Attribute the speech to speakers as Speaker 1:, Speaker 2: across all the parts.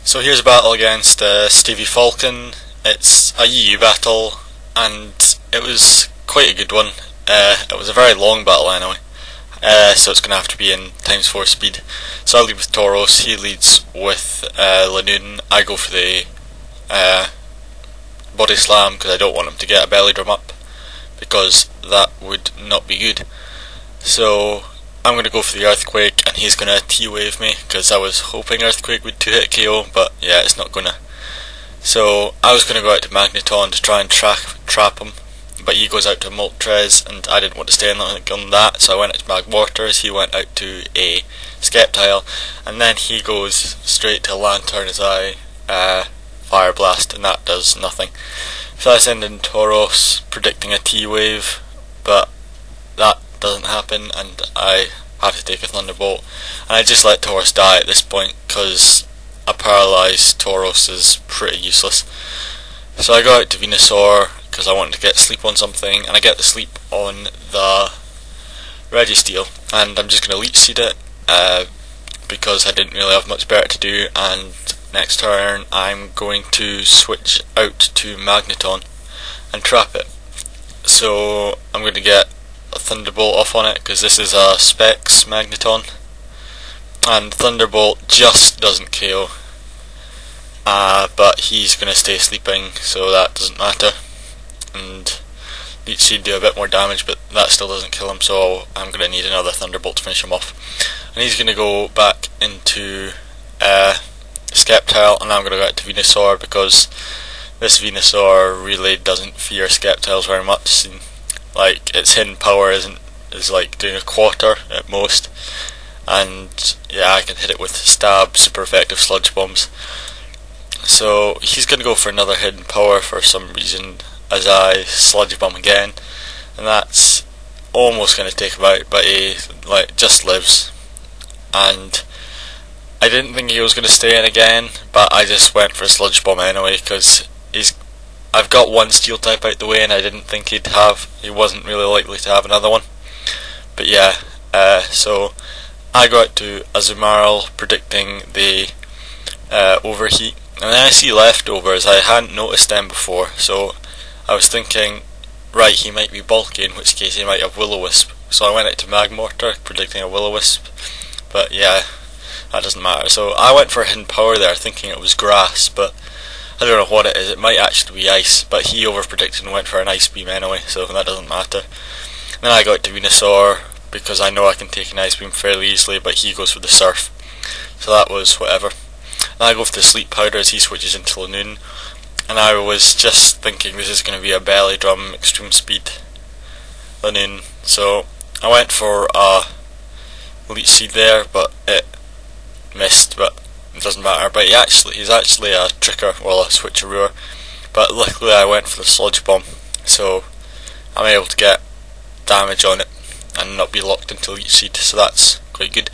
Speaker 1: So here's a battle against SteveyFalcon. It's a EU battle, and it was quite a good one. It was a very long battle anyway, so it's going to have to be in ×4 speed. So I lead with Tauros, he leads with Lanoon. I go for the body slam because I don't want him to get a belly drum up, because that would not be good. So I'm going to go for the Earthquake, and he's going to T-wave me, because I was hoping Earthquake would 2-hit KO, but yeah, it's not going to. So I was going to go out to Magneton to try and trap him, but he goes out to Moltres, and I didn't want to stay on that, so I went out to Magmortars, he went out to a Sceptile, and then he goes straight to Lantern as I Fire Blast, and that does nothing. So I send in Tauros, predicting a T-wave, but that doesn't happen, and I have to take a Thunderbolt, and I just let Tauros die at this point because a paralysed Tauros is pretty useless. So I go out to Venusaur because I wanted to get sleep on something, and I get the sleep on the Registeel, and I'm just going to Leech Seed it because I didn't really have much better to do, and next turn I'm going to switch out to Magneton and trap it. So I'm going to get a Thunderbolt off on it because this is a Specs Magneton, and Thunderbolt just doesn't KO, but he's going to stay sleeping, so that doesn't matter, and Leech Seed do a bit more damage, but that still doesn't kill him, so I'm going to need another Thunderbolt to finish him off. And he's going to go back into Sceptile, and I'm going to go out to Venusaur because this Venusaur really doesn't fear Sceptiles very much. Like, its hidden power is like doing a quarter at most, and yeah, I can hit it with stab, super effective sludge bombs. So he's going to go for another hidden power for some reason as I sludge bomb again, and that's almost going to take him out, but he just lives. And I didn't think he was going to stay in again, but I just went for a sludge bomb anyway because I've got one steel type out the way, and I didn't think he wasn't really likely to have another one. But yeah, so I go out to Azumarill predicting the overheat, and then I see leftovers. I hadn't noticed them before, so I was thinking, right, he might be bulky, in which case he might have Will-O-Wisp. So I went out to Magmortar predicting a Will-O-Wisp, but yeah, that doesn't matter. So I went for a hidden power there thinking it was grass, but I don't know what it is. It might actually be ice, but he over-predicted and went for an Ice Beam anyway, so that doesn't matter. Then I go out to Venusaur because I know I can take an Ice Beam fairly easily, but he goes for the Surf, so that was whatever. Then I go for the Sleep Powder as he switches into Lanoon, and I was just thinking this is going to be a Belly Drum Extreme Speed Lanoon, so I went for a Leech Seed there, but it missed, but it doesn't matter. But he's actually a Tricker, well, a Switcheroo, but luckily I went for the Sludge Bomb, so I'm able to get damage on it and not be locked into Leech Seed, so that's quite good.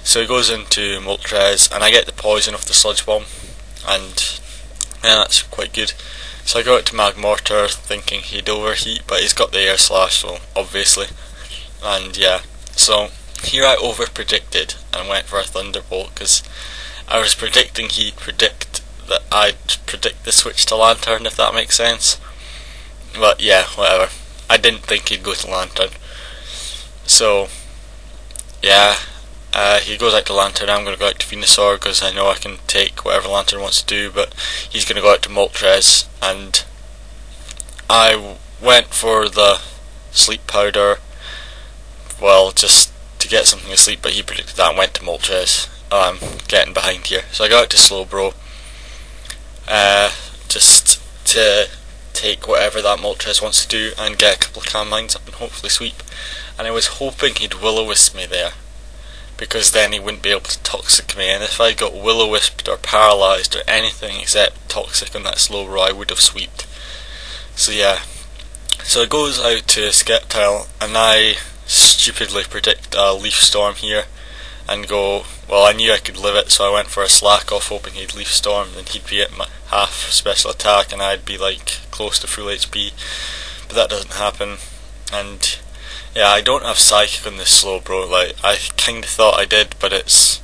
Speaker 1: So he goes into Moltres, and I get the poison off the Sludge Bomb, and yeah, that's quite good. So I go out to Magmortar thinking he'd overheat, but he's got the Air Slash, so obviously, and yeah, so here I over predicted and went for a Thunderbolt because I was predicting he'd predict that I'd predict the switch to Lantern, if that makes sense. But yeah, whatever. I didn't think he'd go to Lantern. So yeah, he goes out to Lantern. I'm going to go out to Venusaur because I know I can take whatever Lantern wants to do, but he's going to go out to Moltres, and I went for the Sleep Powder, well, just to get something to sleep, but he predicted that and went to Moltres. I'm getting behind here. So I go out to Slowbro just to take whatever that Moltres wants to do and get a couple of Calm Minds up and hopefully sweep. And I was hoping he'd Will-O-Wisp me there, because then he wouldn't be able to Toxic me, and if I got Will-O-Wisped or paralysed or anything except Toxic on that Slowbro, I would have sweeped. So yeah, so it goes out to Sceptile, and I stupidly predict a Leaf Storm here and go, well, I knew I could live it, so I went for a Slack Off hoping he'd Leaf Storm, then he'd be at my half special attack and I'd be like close to full HP, but that doesn't happen. And yeah, I don't have Psychic on this Slowbro, like I kinda thought I did, but it's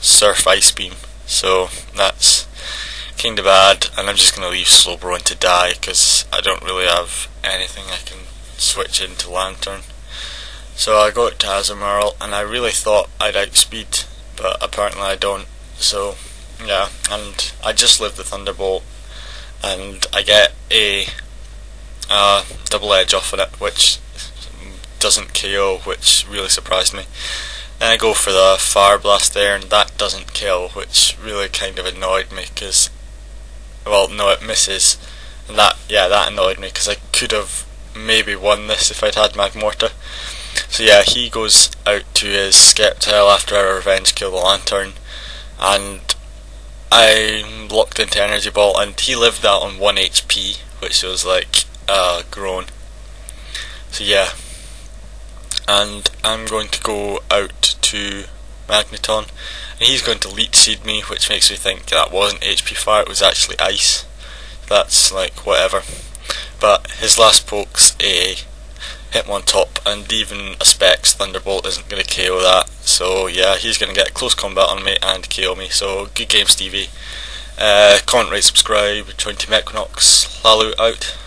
Speaker 1: Surf Ice Beam, so that's kinda bad, and I'm just gonna leave Slowbro to die because I don't really have anything I can switch into Lantern. So I go to Azumarill, and I really thought I'd outspeed, but apparently I don't. So yeah, and I just live the Thunderbolt, and I get a double edge off of it, which doesn't KO, which really surprised me. Then I go for the Fire Blast there, and that doesn't kill, which really kind of annoyed me, because, well, no, it misses, and that annoyed me, because I could have maybe won this if I'd had Magmortar. So yeah, he goes out to his Sceptile after I revenge kill the Lantern, and I'm locked into Energy Ball, and he lived that on 1 HP, which was like grown. So yeah, and I'm going to go out to Magneton, and he's going to Leech Seed me, which makes me think that wasn't HP Fire, it was actually Ice. That's like whatever. But his last poke's a Hitmontop, and even a Specs Thunderbolt isn't going to KO that. So yeah, he's going to get close combat on me and KO me. So good game, Stevie. Comment, rate, subscribe, join Team Equinox. Lalu out.